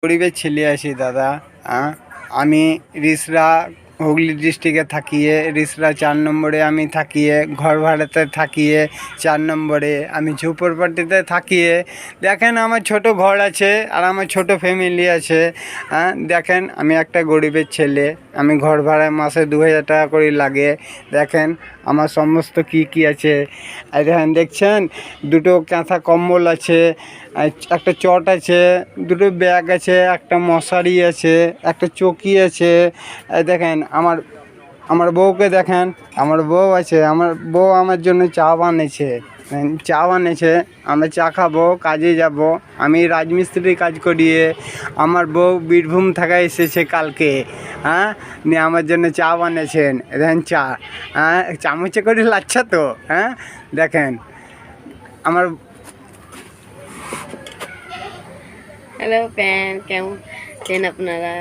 গরিবের ছেলে আছি দাদা। আমি রিসরা হুগলি ডিস্ট্রিক্টে থাকিয়ে রিসরা 4 নম্বরে আমি থাকিয়ে ঘর ভাড়াতে থাকিয়ে 4 নম্বরে আমি ঝুপড়পট্টিতে থাকিয়ে দেখেন আমার ছোট ঘর আছে আর আমার ছোট ফ্যামিলি আছে। দেখেন আমি একটা গরিবের ছেলে, আমি ঘর ভাড়ায় মাসে 2000 টাকা করে লাগে। দেখেন আমার সমস্ত কি আছে, আর দেখেন দেখছেন দুটো কাঁথা কম্বল আছে, একটা চট আছে, দুটো ব্যাগ আছে, একটা মশারি আছে, একটা চৌকি আছে। দেখেন আমার বউকে দেখেন, আমার বউ আছে, আমার বউ আমার জন্য চা বানিয়েছে, আমরা চা খাবো, কাজে যাব। আমি রাজমিস্ত্রির কাজ করিয়ে, আমার বউ বীরভূম থেকে এসেছে কালকে, নিয়ে আমার জন্য চা বানিয়েছেন। দেখেন চা, চামচে করে লাচ্ছা তো, দেখেন আমার। হ্যালো ফ্যান, কেমন আছেন আপনারা?